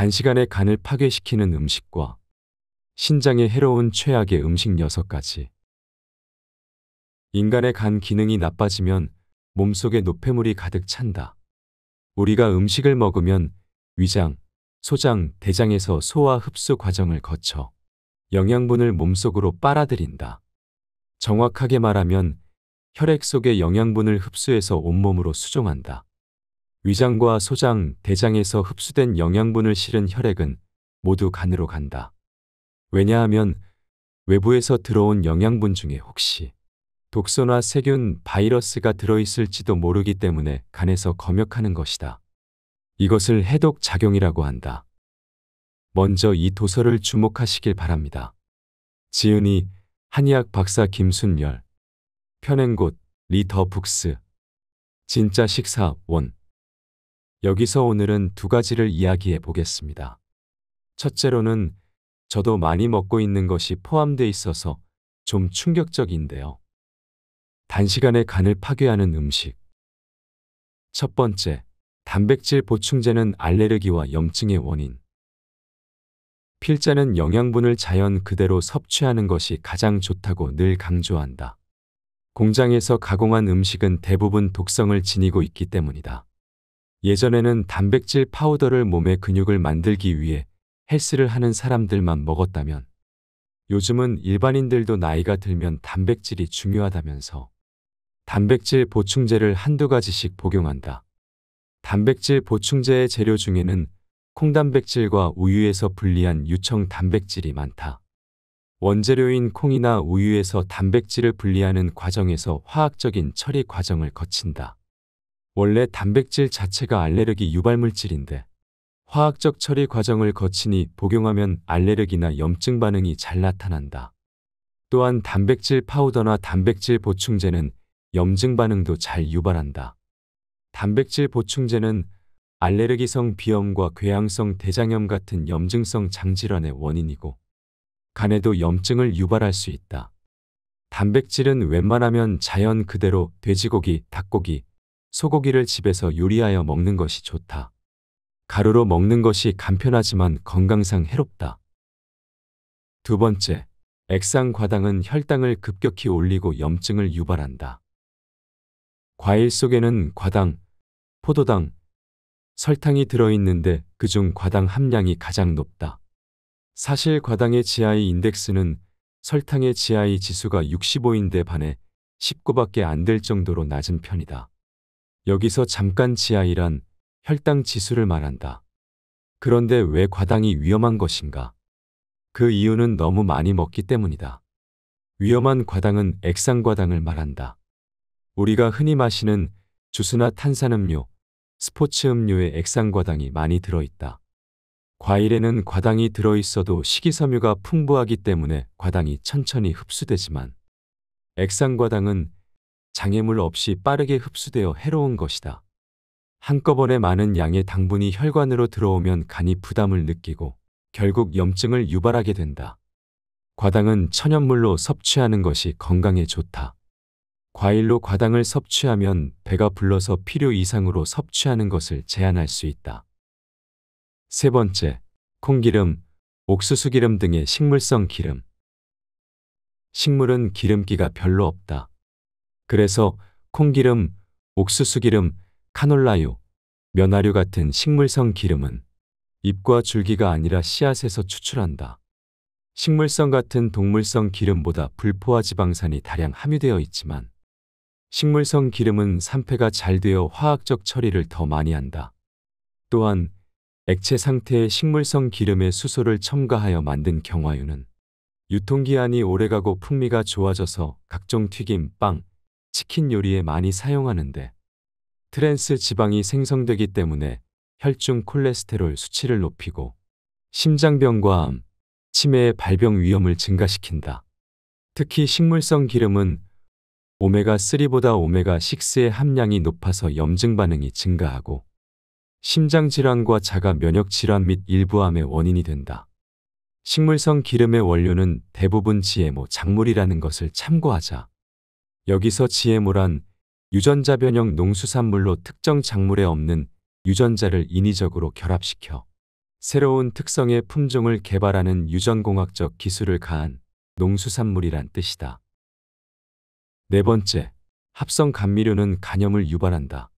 단시간에 간을 파괴시키는 음식과 신장에 해로운 최악의 음식 6가지. 인간의 간 기능이 나빠지면 몸속에 노폐물이 가득 찬다. 우리가 음식을 먹으면 위장, 소장, 대장에서 소화 흡수 과정을 거쳐 영양분을 몸속으로 빨아들인다. 정확하게 말하면 혈액 속의 영양분을 흡수해서 온몸으로 수종한다. 위장과 소장, 대장에서 흡수된 영양분을 실은 혈액은 모두 간으로 간다. 왜냐하면 외부에서 들어온 영양분 중에 혹시 독소나 세균, 바이러스가 들어있을지도 모르기 때문에 간에서 검역하는 것이다. 이것을 해독 작용이라고 한다. 먼저 이 도서를 주목하시길 바랍니다. 지은이 한의학 박사 김순열, 편행곳 리더 북스, 진짜 식사 원. 여기서 오늘은 2가지를 이야기해 보겠습니다. 첫째로는 저도 많이 먹고 있는 것이 포함되어 있어서 좀 충격적인데요. 단시간에 간을 파괴하는 음식. 첫 번째, 단백질 보충제는 알레르기와 염증의 원인. 필자는 영양분을 자연 그대로 섭취하는 것이 가장 좋다고 늘 강조한다. 공장에서 가공한 음식은 대부분 독성을 지니고 있기 때문이다. 예전에는 단백질 파우더를 몸의 근육을 만들기 위해 헬스를 하는 사람들만 먹었다면 요즘은 일반인들도 나이가 들면 단백질이 중요하다면서 단백질 보충제를 1~2가지씩 복용한다. 단백질 보충제의 재료 중에는 콩단백질과 우유에서 분리한 유청 단백질이 많다. 원재료인 콩이나 우유에서 단백질을 분리하는 과정에서 화학적인 처리 과정을 거친다. 원래 단백질 자체가 알레르기 유발물질인데 화학적 처리 과정을 거치니 복용하면 알레르기나 염증 반응이 잘 나타난다. 또한 단백질 파우더나 단백질 보충제는 염증 반응도 잘 유발한다. 단백질 보충제는 알레르기성 비염과 궤양성 대장염 같은 염증성 장질환의 원인이고 간에도 염증을 유발할 수 있다. 단백질은 웬만하면 자연 그대로 돼지고기, 닭고기, 소고기를 집에서 요리하여 먹는 것이 좋다. 가루로 먹는 것이 간편하지만 건강상 해롭다. 두 번째, 액상과당은 혈당을 급격히 올리고 염증을 유발한다. 과일 속에는 과당, 포도당, 설탕이 들어있는데 그중 과당 함량이 가장 높다. 사실 과당의 GI 인덱스는 설탕의 GI 지수가 65인데 반해 19밖에 안 될 정도로 낮은 편이다. 여기서 잠깐 GI란 혈당 지수를 말한다. 그런데 왜 과당이 위험한 것인가? 그 이유는 너무 많이 먹기 때문이다. 위험한 과당은 액상과당을 말한다. 우리가 흔히 마시는 주스나 탄산음료, 스포츠 음료에 액상과당이 많이 들어있다. 과일에는 과당이 들어있어도 식이섬유가 풍부하기 때문에 과당이 천천히 흡수되지만 액상과당은 장애물 없이 빠르게 흡수되어 해로운 것이다. 한꺼번에 많은 양의 당분이 혈관으로 들어오면 간이 부담을 느끼고 결국 염증을 유발하게 된다. 과당은 천연물로 섭취하는 것이 건강에 좋다. 과일로 과당을 섭취하면 배가 불러서 필요 이상으로 섭취하는 것을 제한할 수 있다. 세 번째, 콩기름, 옥수수기름 등의 식물성 기름. 식물은 기름기가 별로 없다. 그래서 콩기름, 옥수수기름, 카놀라유, 면화류 같은 식물성 기름은 잎과 줄기가 아니라 씨앗에서 추출한다. 식물성 같은 동물성 기름보다 불포화 지방산이 다량 함유되어 있지만 식물성 기름은 산패가 잘 되어 화학적 처리를 더 많이 한다. 또한 액체 상태의 식물성 기름에 수소를 첨가하여 만든 경화유는 유통기한이 오래가고 풍미가 좋아져서 각종 튀김, 빵, 치킨 요리에 많이 사용하는데 트랜스 지방이 생성되기 때문에 혈중 콜레스테롤 수치를 높이고 심장병과 암, 치매의 발병 위험을 증가시킨다. 특히 식물성 기름은 오메가3보다 오메가6의 함량이 높아서 염증 반응이 증가하고 심장질환과 자가 면역질환 및 일부 암의 원인이 된다. 식물성 기름의 원료는 대부분 GMO 작물이라는 것을 참고하자. 여기서 GMO란 유전자 변형 농수산물로 특정 작물에 없는 유전자를 인위적으로 결합시켜 새로운 특성의 품종을 개발하는 유전공학적 기술을 가한 농수산물이란 뜻이다. 네 번째, 합성 감미료는 간염을 유발한다.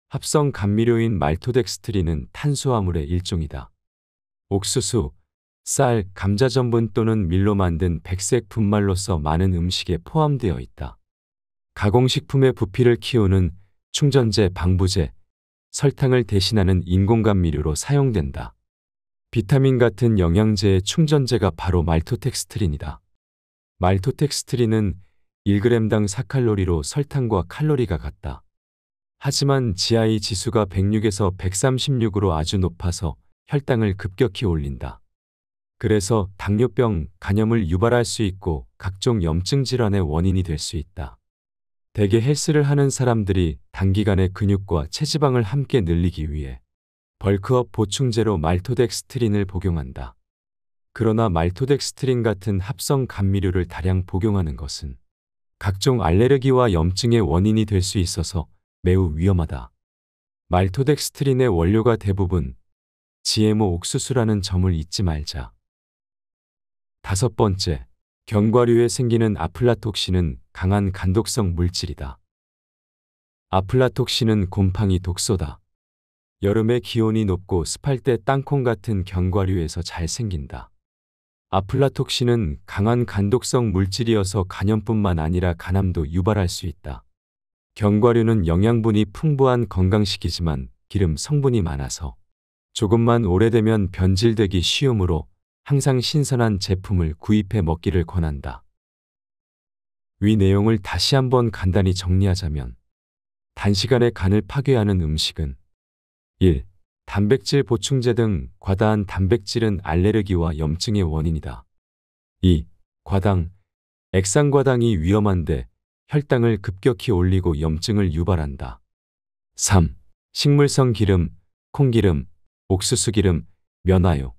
합성 감미료인 말토덱스트린은 탄수화물의 일종이다. 옥수수, 쌀, 감자 전분 또는 밀로 만든 백색 분말로서 많은 음식에 포함되어 있다. 가공식품의 부피를 키우는 충전제, 방부제, 설탕을 대신하는 인공감미료로 사용된다. 비타민 같은 영양제의 충전제가 바로 말토덱스트린이다. 말토덱스트린은 1g당 4칼로리로 설탕과 칼로리가 같다. 하지만 GI 지수가 106에서 136으로 아주 높아서 혈당을 급격히 올린다. 그래서 당뇨병, 간염을 유발할 수 있고 각종 염증 질환의 원인이 될 수 있다. 대개 헬스를 하는 사람들이 단기간에 근육과 체지방을 함께 늘리기 위해 벌크업 보충제로 말토덱스트린을 복용한다. 그러나 말토덱스트린 같은 합성 감미료를 다량 복용하는 것은 각종 알레르기와 염증의 원인이 될 수 있어서 매우 위험하다. 말토덱스트린의 원료가 대부분 GMO 옥수수라는 점을 잊지 말자. 다섯 번째, 견과류에 생기는 아플라톡신은 강한 간독성 물질이다. 아플라톡신은 곰팡이 독소다. 여름에 기온이 높고 습할 때 땅콩 같은 견과류에서 잘 생긴다. 아플라톡신은 강한 간독성 물질이어서 간염뿐만 아니라 간암도 유발할 수 있다. 견과류는 영양분이 풍부한 건강식이지만 기름 성분이 많아서 조금만 오래되면 변질되기 쉬우므로 항상 신선한 제품을 구입해 먹기를 권한다. 위 내용을 다시 한번 간단히 정리하자면 단시간에 간을 파괴하는 음식은 1. 단백질 보충제 등 과다한 단백질은 알레르기와 염증의 원인이다. 2. 과당, 액상과당이 위험한데 혈당을 급격히 올리고 염증을 유발한다. 3. 식물성 기름, 콩기름, 옥수수기름, 면화요.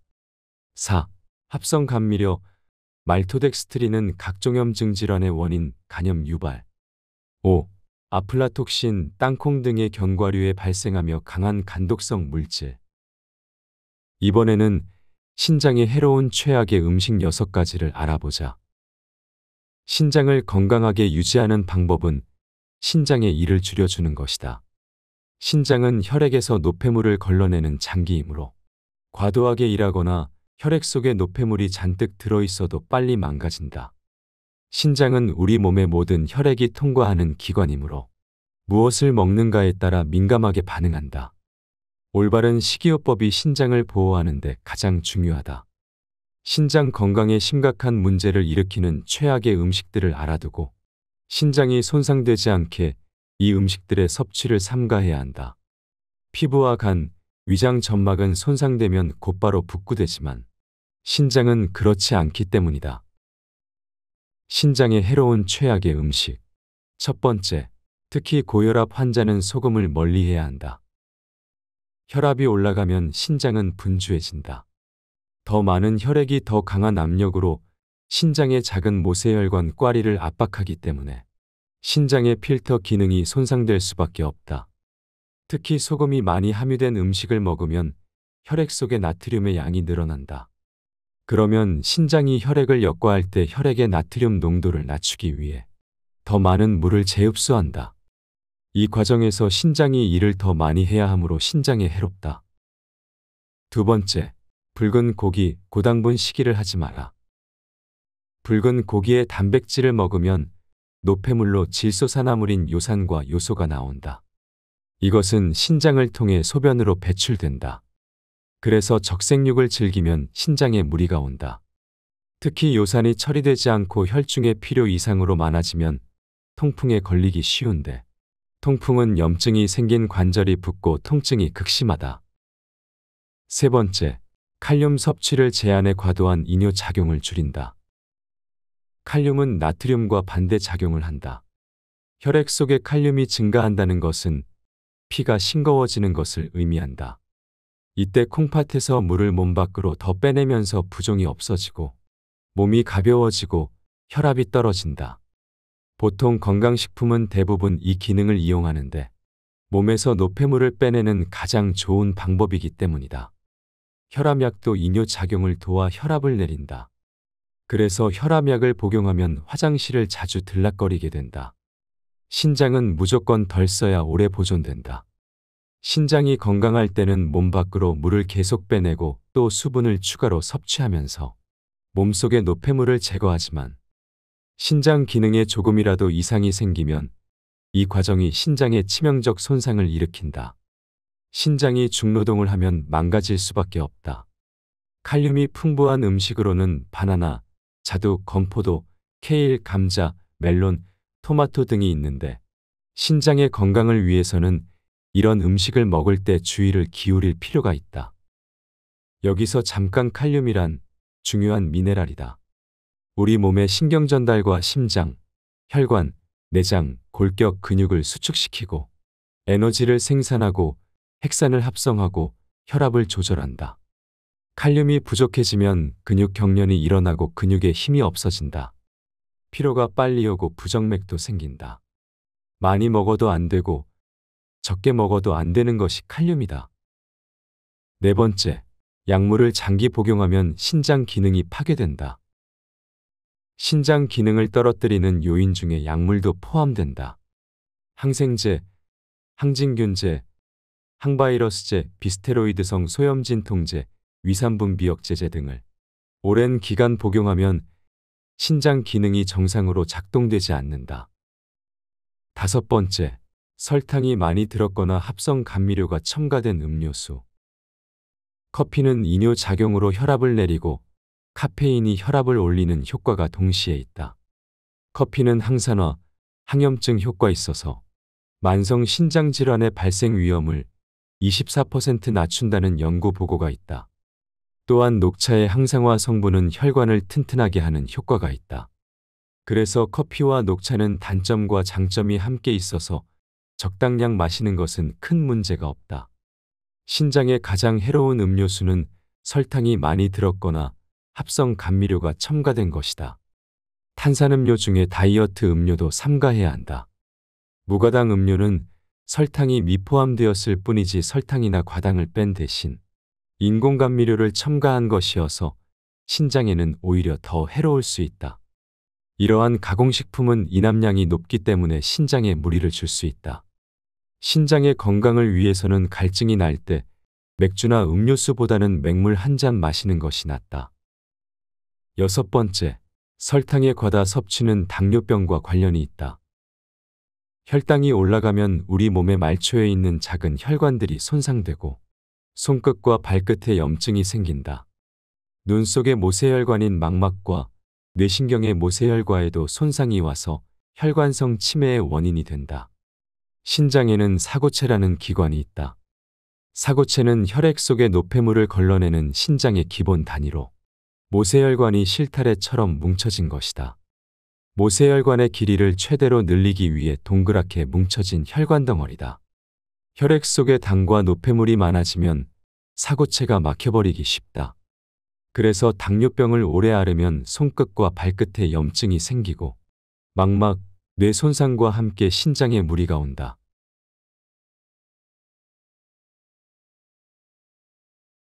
4. 합성 감미료, 말토덱스트린은 각종 염증 질환의 원인, 간염 유발. 5. 아플라톡신, 땅콩 등의 견과류에 발생하며 강한 간독성 물질. 이번에는 신장에 해로운 최악의 음식 6가지를 알아보자. 신장을 건강하게 유지하는 방법은 신장의 일을 줄여주는 것이다. 신장은 혈액에서 노폐물을 걸러내는 장기이므로 과도하게 일하거나 혈액 속에 노폐물이 잔뜩 들어있어도 빨리 망가진다. 신장은 우리 몸의 모든 혈액이 통과하는 기관이므로 무엇을 먹는가에 따라 민감하게 반응한다. 올바른 식이요법이 신장을 보호하는 데 가장 중요하다. 신장 건강에 심각한 문제를 일으키는 최악의 음식들을 알아두고 신장이 손상되지 않게 이 음식들의 섭취를 삼가해야 한다. 피부와 간, 위장 점막은 손상되면 곧바로 복구되지만 신장은 그렇지 않기 때문이다. 신장에 해로운 최악의 음식. 첫 번째, 특히 고혈압 환자는 소금을 멀리해야 한다. 혈압이 올라가면 신장은 분주해진다. 더 많은 혈액이 더 강한 압력으로 신장의 작은 모세혈관 꽈리를 압박하기 때문에 신장의 필터 기능이 손상될 수밖에 없다. 특히 소금이 많이 함유된 음식을 먹으면 혈액 속의 나트륨의 양이 늘어난다. 그러면 신장이 혈액을 역과할 때 혈액의 나트륨 농도를 낮추기 위해 더 많은 물을 재흡수한다. 이 과정에서 신장이 일을 더 많이 해야 하므로 신장에 해롭다. 두 번째, 붉은 고기, 고당분 식이를 하지 마라. 붉은 고기의 단백질을 먹으면 노폐물로 질소산화물인 요산과 요소가 나온다. 이것은 신장을 통해 소변으로 배출된다. 그래서 적색육을 즐기면 신장에 무리가 온다. 특히 요산이 처리되지 않고 혈중의 필요 이상으로 많아지면 통풍에 걸리기 쉬운데 통풍은 염증이 생긴 관절이 붓고 통증이 극심하다. 세 번째, 칼륨 섭취를 제한해 과도한 이뇨 작용을 줄인다. 칼륨은 나트륨과 반대 작용을 한다. 혈액 속에 칼륨이 증가한다는 것은 피가 싱거워지는 것을 의미한다. 이때 콩팥에서 물을 몸 밖으로 더 빼내면서 부종이 없어지고 몸이 가벼워지고 혈압이 떨어진다. 보통 건강식품은 대부분 이 기능을 이용하는데 몸에서 노폐물을 빼내는 가장 좋은 방법이기 때문이다. 혈압약도 이뇨작용을 도와 혈압을 내린다. 그래서 혈압약을 복용하면 화장실을 자주 들락거리게 된다. 신장은 무조건 덜 써야 오래 보존된다. 신장이 건강할 때는 몸 밖으로 물을 계속 빼내고 또 수분을 추가로 섭취하면서 몸속의 노폐물을 제거하지만 신장 기능에 조금이라도 이상이 생기면 이 과정이 신장에 치명적 손상을 일으킨다. 신장이 중노동을 하면 망가질 수밖에 없다. 칼륨이 풍부한 음식으로는 바나나, 자두, 건포도, 케일, 감자, 멜론, 토마토 등이 있는데 신장의 건강을 위해서는 이런 음식을 먹을 때 주의를 기울일 필요가 있다. 여기서 잠깐 칼륨이란 중요한 미네랄이다. 우리 몸의 신경 전달과 심장, 혈관, 내장, 골격, 근육을 수축시키고 에너지를 생산하고 핵산을 합성하고 혈압을 조절한다. 칼륨이 부족해지면 근육 경련이 일어나고 근육에 힘이 없어진다. 피로가 빨리 오고 부정맥도 생긴다. 많이 먹어도 안 되고 적게 먹어도 안 되는 것이 칼륨이다. 네 번째, 약물을 장기 복용하면 신장 기능이 파괴된다. 신장 기능을 떨어뜨리는 요인 중에 약물도 포함된다. 항생제, 항진균제, 항바이러스제, 비스테로이드성 소염진통제, 위산분 비역제제 등을 오랜 기간 복용하면 신장 기능이 정상으로 작동되지 않는다. 다섯 번째, 설탕이 많이 들었거나 합성 감미료가 첨가된 음료수. 커피는 이뇨작용으로 혈압을 내리고 카페인이 혈압을 올리는 효과가 동시에 있다. 커피는 항산화, 항염증 효과 있어서 만성 신장 질환의 발생 위험을 24% 낮춘다는 연구 보고가 있다. 또한 녹차의 항산화 성분은 혈관을 튼튼하게 하는 효과가 있다. 그래서 커피와 녹차는 단점과 장점이 함께 있어서 적당량 마시는 것은 큰 문제가 없다. 신장에 가장 해로운 음료수는 설탕이 많이 들었거나 합성 감미료가 첨가된 것이다. 탄산음료 중에 다이어트 음료도 삼가해야 한다. 무가당 음료는 설탕이 미포함되었을 뿐이지 설탕이나 과당을 뺀 대신 인공 감미료를 첨가한 것이어서 신장에는 오히려 더 해로울 수 있다. 이러한 가공식품은 이남량이 높기 때문에 신장에 무리를 줄 수 있다. 신장의 건강을 위해서는 갈증이 날 때 맥주나 음료수보다는 맹물 한 잔 마시는 것이 낫다. 여섯 번째, 설탕의 과다 섭취는 당뇨병과 관련이 있다. 혈당이 올라가면 우리 몸의 말초에 있는 작은 혈관들이 손상되고 손끝과 발끝에 염증이 생긴다. 눈 속의 모세혈관인 망막과 뇌신경의 모세혈과에도 손상이 와서 혈관성 치매의 원인이 된다. 신장에는 사고체라는 기관이 있다. 사고체는 혈액 속의 노폐물을 걸러내는 신장의 기본 단위로 모세혈관이 실타래처럼 뭉쳐진 것이다. 모세혈관의 길이를 최대로 늘리기 위해 동그랗게 뭉쳐진 혈관 덩어리다. 혈액 속에 당과 노폐물이 많아지면 사고체가 막혀버리기 쉽다. 그래서 당뇨병을 오래 앓으면 손끝과 발끝에 염증이 생기고 망막, 뇌 손상과 함께 신장에 무리가 온다.